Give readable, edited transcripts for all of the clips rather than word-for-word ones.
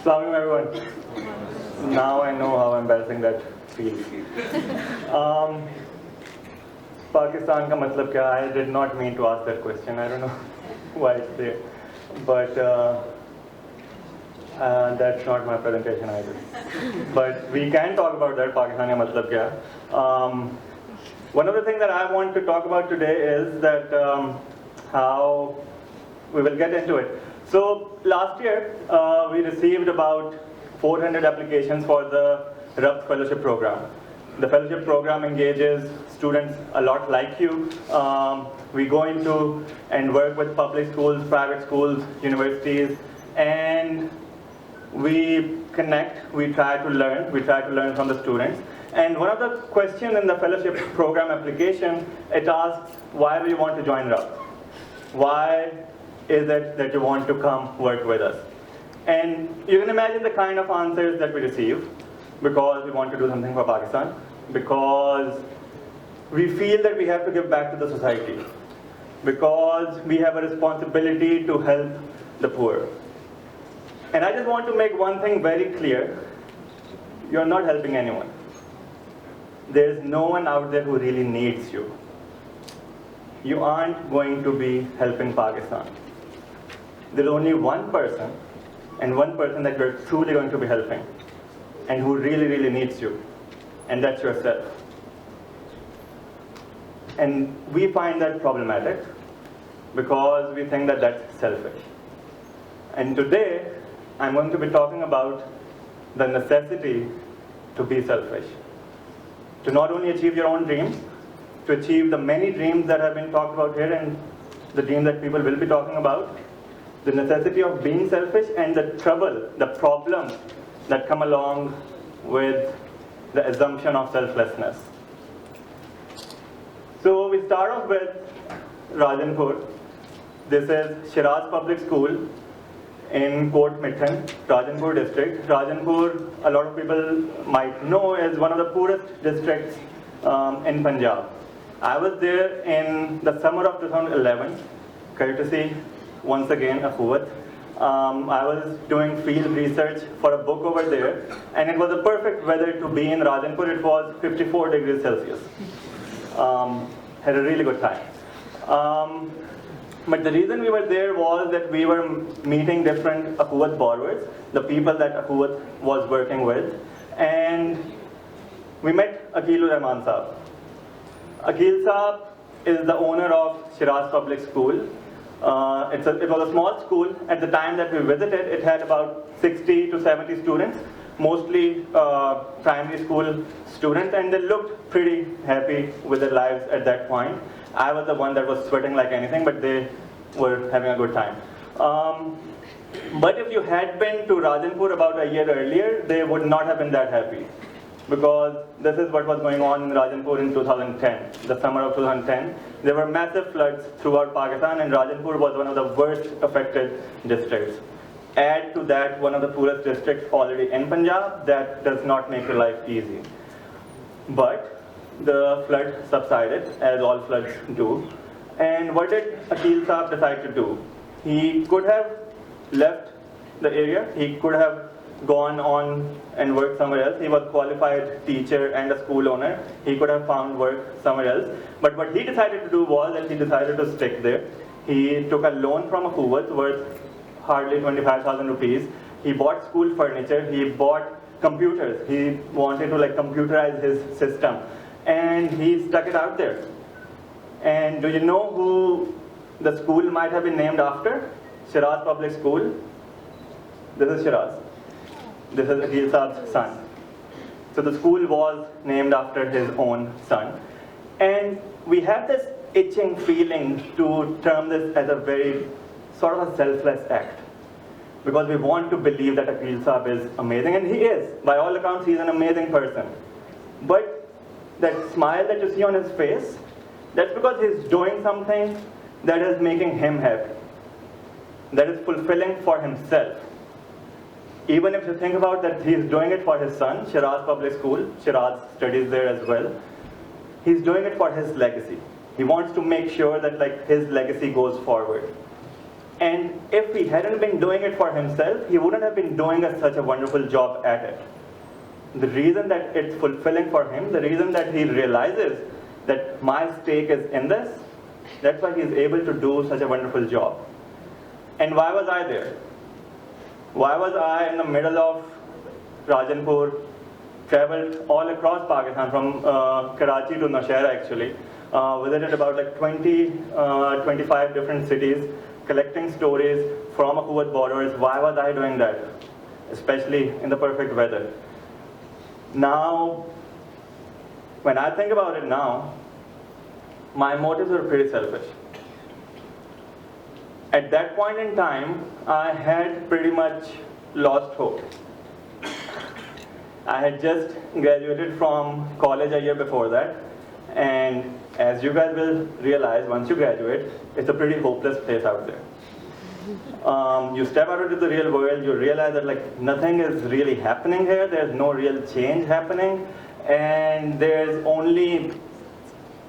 Assalamu alaikum everyone. Now I know how embarrassing that feels. Pakistan का मतलब क्या? I did not mean to ask that question. I don't know why it's there, but that's not my presentation either. But we can talk about that. Pakistan का मतलब क्या? One of the things that I want to talk about today is that how we will get into it. So last year we received about 400 applications for the Rabtt fellowship program. The fellowship program engages students a lot like you. We go into and work with public schools, private schools, universities, and we connect, we try to learn from the students. And one of the questions in the fellowship program application, it asks, why do you want to join Rabbt? Why is it that you want to come work with us? And you can imagine the kind of answers that we receive, because we want to do something for Pakistan, because we feel that we have to give back to the society, because we have a responsibility to help the poor. And I just want to make one thing very clear. You're not helping anyone. There's no one out there who really needs you. You aren't going to be helping Pakistan. There's only one person, and one person that you're truly going to be helping, and who really, really needs you, and that's yourself. And we find that problematic because we think that that's selfish. And today, I'm going to be talking about the necessity to be selfish. To not only achieve your own dreams, to achieve the many dreams that have been talked about here and the dreams that people will be talking about, the necessity of being selfish and the trouble, the problems that come along with the assumption of selflessness. So we start off with Rajanpur. This is Shiraz Public School in Kot Mithan, Rajanpur district. Rajanpur, a lot of people might know, is one of the poorest districts in Punjab. I was there in the summer of 2011, courtesy, once again, Akhuwat. I was doing field research for a book over there, and it was a perfect weather to be in Rajanpur. It was 54 degrees Celsius. Had a really good time. But the reason we were there was that we were meeting different Akhuwat borrowers, the people that Akhuwat was working with, and we met Akil Rahman Saab. Akil Saab is the owner of Shiraz Public School. It was a small school. At the time that we visited, it had about 60 to 70 students, mostly primary school students, and they looked pretty happy with their lives at that point. I was the one that was sweating like anything, but they were having a good time. But if you had been to Rajanpur about a year earlier, they would not have been that happy, because this is what was going on in Rajanpur in 2010, the summer of 2010. There were massive floods throughout Pakistan, and Rajanpur was one of the worst affected districts. Add to that one of the poorest districts already in Punjab, that does not make your life easy. But the flood subsided, as all floods do. And what did Akil Saab decide to do? He could have left the area. He could have gone on and worked somewhere else. He was a qualified teacher and a school owner. He could have found work somewhere else. But what he decided to do was that he decided to stick there. He took a loan from Akhuwat worth hardly 25,000 rupees. He bought school furniture. He bought computers. He wanted to computerize his system. And he stuck it out there. And do you know who the school might have been named after? Shiraz Public School. This is Shiraz. This is Akil Saab's son. So the school was named after his own son. And we have this itching feeling to term this as a very sort of a selfless act, because we want to believe that Akil Saab is amazing, and he is. By all accounts, he's an amazing person. But that smile that you see on his face, that's because he's doing something that is making him happy, that is fulfilling for himself. Even if you think about that, he's doing it for his son, Shiraz Public School. Shiraz studies there as well. He's doing it for his legacy. He wants to make sure that his legacy goes forward. And if he hadn't been doing it for himself, he wouldn't have been doing such a wonderful job at it. The reason that it's fulfilling for him, the reason that he realizes that my stake is in this, that's why he's able to do such a wonderful job. And why was I there? Why was I in the middle of Rajanpur, traveled all across Pakistan, from Karachi to Nashera actually, visited about like 25 different cities, collecting stories from Akhuwat borders. Why was I doing that? Especially in the perfect weather. Now, when I think about it now, my motives were pretty selfish. At that point in time, I had pretty much lost hope. I had just graduated from college a year before that, and as you guys will realize, once you graduate, it's a pretty hopeless place out there. You step out into the real world, you realize that like nothing is really happening here, there's no real change happening, and there's only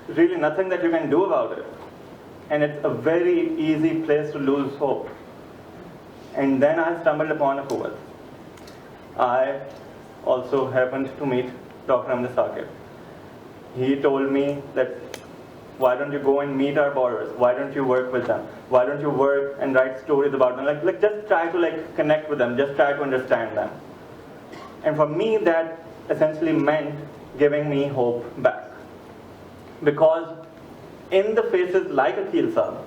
really nothing that you can do about it. And it's a very easy place to lose hope. And then I stumbled upon Akhuwat. I also happened to meet Dr. Amjad Saqib. He told me that, why don't you go and meet our borrowers? Why don't you work with them? Why don't you work and write stories about them? Like just try to connect with them, just try to understand them. And for me, that essentially meant giving me hope back. Because in the faces like Akil Saab,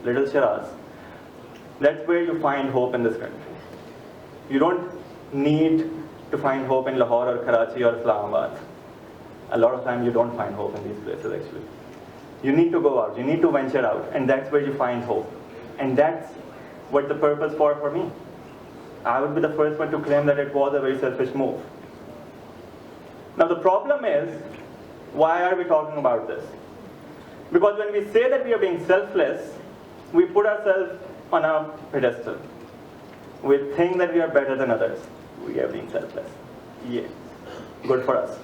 little Shiraz, that's where you find hope in this country. You don't need to find hope in Lahore or Karachi or Islamabad. A lot of times you don't find hope in these places actually. You need to go out, you need to venture out, and that's where you find hope. And that's what the purpose for me. I would be the first one to claim that it was a very selfish move. Now the problem is, why are we talking about this? Because when we say that we are being selfless, we put ourselves on a pedestal. We think that we are better than others. We are being selfless. Yeah, good for us.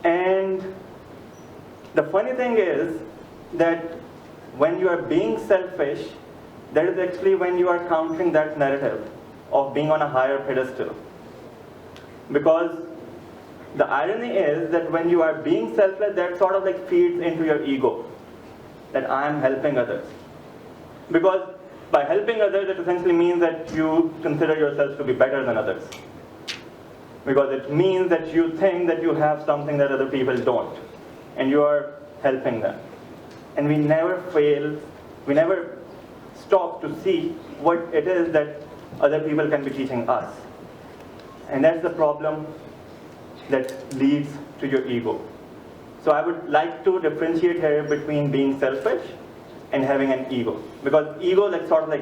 And the funny thing is that when you are being selfish, that is actually when you are countering that narrative of being on a higher pedestal. Because the irony is that when you are being selfless, that sort of feeds into your ego, that I am helping others. Because by helping others, it essentially means that you consider yourself to be better than others. Because it means that you think that you have something that other people don't, and you are helping them. And we never fail, we never stop to see what it is that other people can be teaching us. And that's the problem that leads to your ego. So I would like to differentiate here between being selfish and having an ego. Because ego sort of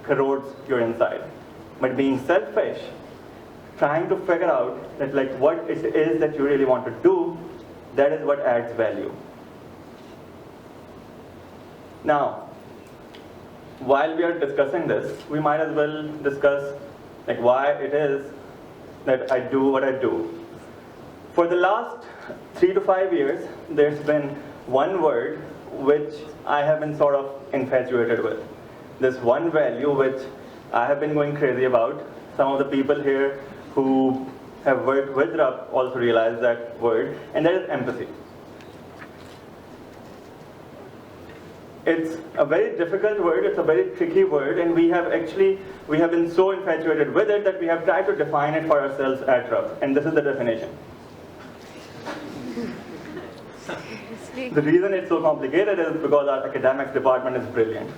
corrodes your inside. But being selfish, trying to figure out that what it is that you really want to do, that is what adds value. Now, while we are discussing this, we might as well discuss why it is that I do what I do. For the last 3 to 5 years, there's been one word which I have been sort of infatuated with. This one value which I have been going crazy about. Some of the people here who have worked with Rabtt also realize that word, and that is empathy. It's a very difficult word, it's a very tricky word, and we have been so infatuated with it that we have tried to define it for ourselves at Rabtt, and this is the definition. The reason it's so complicated is because our academics department is brilliant.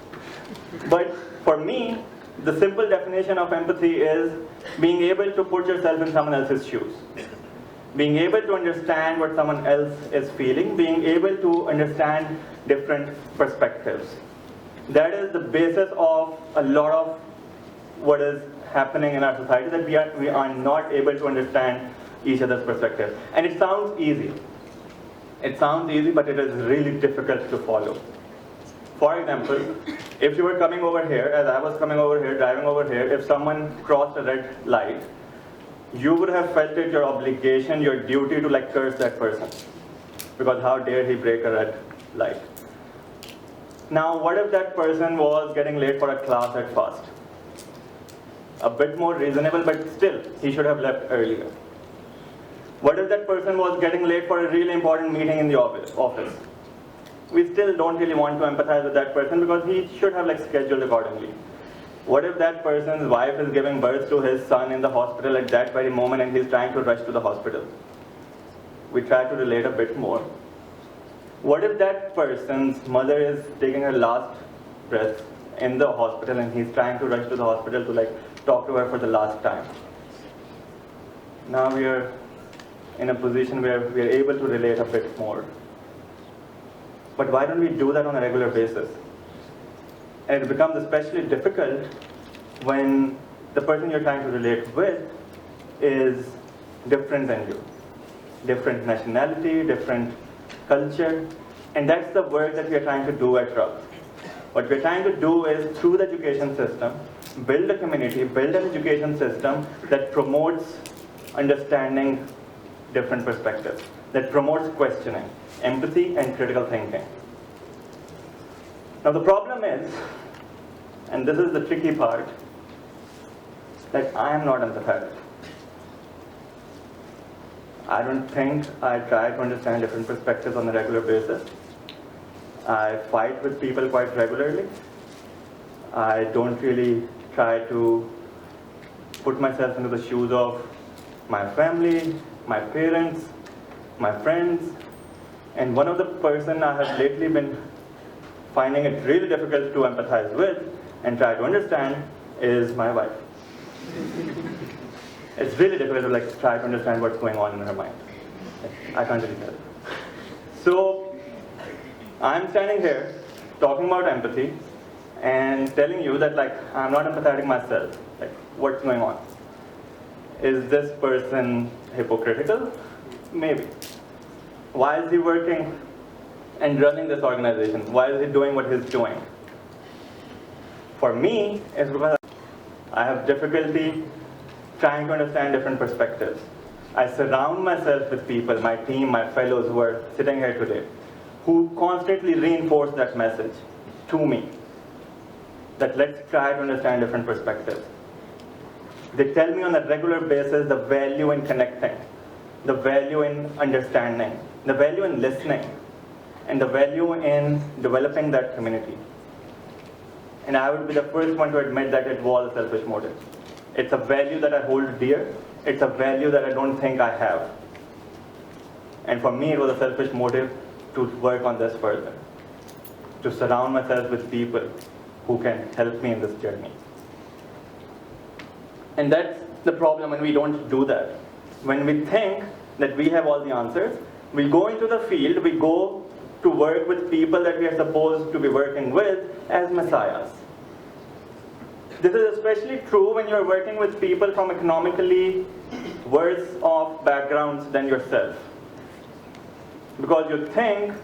But for me, the simple definition of empathy is being able to put yourself in someone else's shoes. Being able to understand what someone else is feeling, being able to understand different perspectives. That is the basis of a lot of what is happening in our society, that we are not able to understand each other's perspective. And it sounds easy. It sounds easy, but it is really difficult to follow. For example, if you were coming over here, as I was coming over here, driving over here, if someone crossed a red light, you would have felt it your obligation, your duty to curse that person. Because how dare he break a red light. Now, what if that person was getting late for a class at FAST? A bit more reasonable, but still, he should have left earlier. What if that person was getting late for a really important meeting in the office? We still don't really want to empathize with that person because he should have scheduled accordingly. What if that person's wife is giving birth to his son in the hospital at that very moment and he's trying to rush to the hospital? We try to relate a bit more. What if that person's mother is taking her last breath in the hospital and he's trying to rush to the hospital to talk to her for the last time? Now we are in a position where we are able to relate a bit more. But why don't we do that on a regular basis? And it becomes especially difficult when the person you're trying to relate with is different than you. Different nationality, different culture. And that's the work that we are trying to do at Rabtt. What we're trying to do is, through the education system, build a community, build an education system that promotes understanding different perspectives, that promotes questioning, empathy, and critical thinking. Now the problem is, and this is the tricky part, that I am not empathetic. I don't think I try to understand different perspectives on a regular basis. I fight with people quite regularly. I don't really try to put myself into the shoes of my family, my parents, my friends. And one of the person I have lately been finding it really difficult to empathize with and try to understand is my wife. It's really difficult to try to understand what's going on in her mind. I can't really tell. So I'm standing here talking about empathy and telling you that I'm not empathetic myself. What's going on? Is this person hypocritical? Maybe. Why is he working and running this organization? Why is he doing what he's doing? For me, it's because I have difficulty trying to understand different perspectives. I surround myself with people, my team, my fellows who are sitting here today, who constantly reinforce that message to me, that let's try to understand different perspectives. They tell me on a regular basis the value in connecting, the value in understanding, the value in listening, and the value in developing that community. And I would be the first one to admit that it was a selfish motive. It's a value that I hold dear. It's a value that I don't think I have. And for me, it was a selfish motive to work on this further, to surround myself with people who can help me in this journey. And that's the problem when we don't do that. When we think that we have all the answers, we go into the field, we go to work with people that we are supposed to be working with as messiahs. This is especially true when you're working with people from economically worse off backgrounds than yourself. Because you think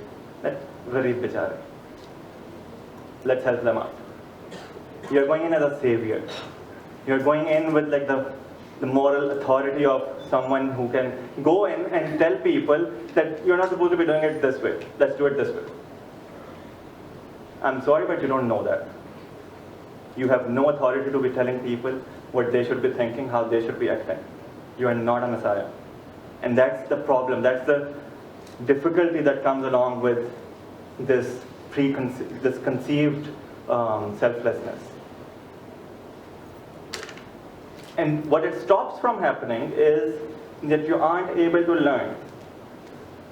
that, Garib bichare, let's help them out. You're going in as a savior. You're going in with the moral authority of someone who can go in and tell people that you're not supposed to be doing it this way. Let's do it this way. I'm sorry, but you don't know that. You have no authority to be telling people what they should be thinking, how they should be acting. You are not a messiah. And that's the problem. That's the difficulty that comes along with this conceived selflessness. And what it stops from happening is that you aren't able to learn.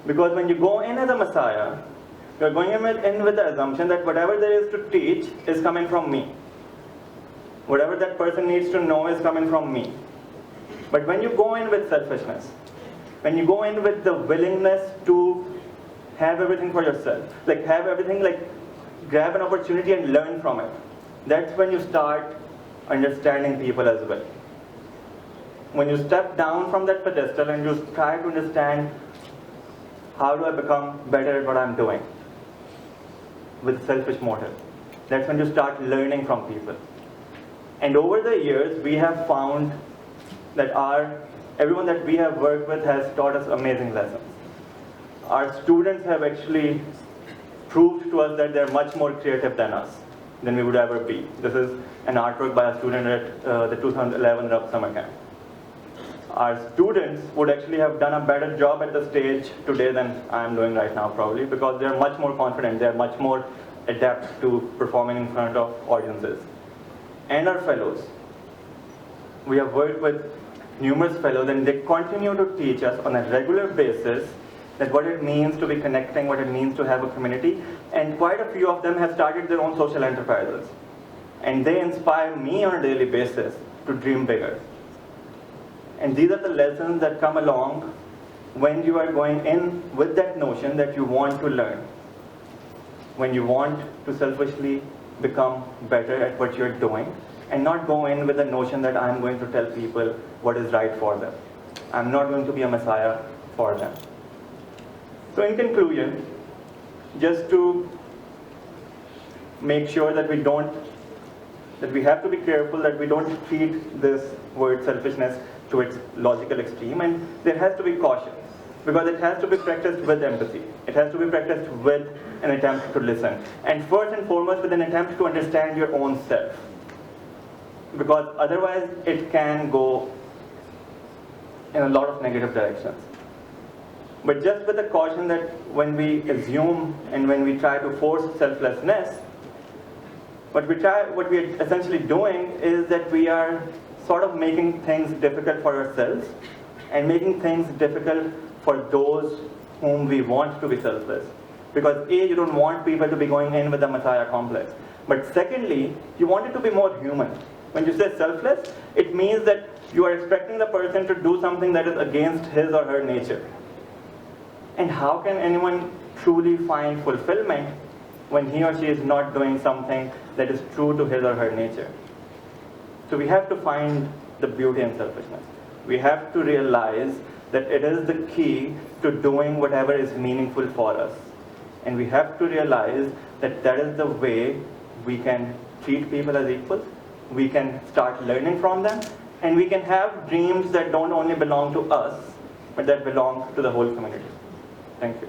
Because when you go in as a messiah, you're going in with the assumption that whatever there is to teach is coming from me. Whatever that person needs to know is coming from me. But when you go in with selfishness, when you go in with the willingness to have everything for yourself, have everything, grab an opportunity and learn from it, that's when you start understanding people as well. When you step down from that pedestal and you try to understand, how do I become better at what I'm doing with selfish motive, that's when you start learning from people. And over the years, we have found that everyone that we have worked with has taught us amazing lessons. Our students have actually proved to us that they're much more creative than us, than we would ever be. This is an artwork by a student at the 2011 Rabtt summer camp. Our students would actually have done a better job at the stage today than I'm doing right now, probably, because they're much more confident, they're much more adept to performing in front of audiences. And our fellows. We have worked with numerous fellows, and they continue to teach us on a regular basis that what it means to be connecting, what it means to have a community, and quite a few of them have started their own social enterprises. And they inspire me on a daily basis to dream bigger. And these are the lessons that come along when you are going in with that notion that you want to learn, when you want to selfishly become better at what you're doing, and not go in with the notion that I'm going to tell people what is right for them. I'm not going to be a messiah for them. So in conclusion, just to make sure that we have to be careful that we don't treat this word selfishness to its logical extreme, and there has to be caution, because it has to be practiced with empathy. It has to be practiced with an attempt to listen, and first and foremost with an attempt to understand your own self, because otherwise it can go in a lot of negative directions. But just with the caution that when we assume and when we try to force selflessness, what we're essentially doing is that we are sort of making things difficult for ourselves and making things difficult for those whom we want to be selfless. Because A, you don't want people to be going in with a messiah complex. But secondly, you want it to be more human. When you say selfless, it means that you are expecting the person to do something that is against his or her nature. And how can anyone truly find fulfillment when he or she is not doing something that is true to his or her nature? So we have to find the beauty in selfishness. We have to realize that it is the key to doing whatever is meaningful for us. And we have to realize that that is the way we can treat people as equals, we can start learning from them, and we can have dreams that don't only belong to us, but that belong to the whole community. Thank you.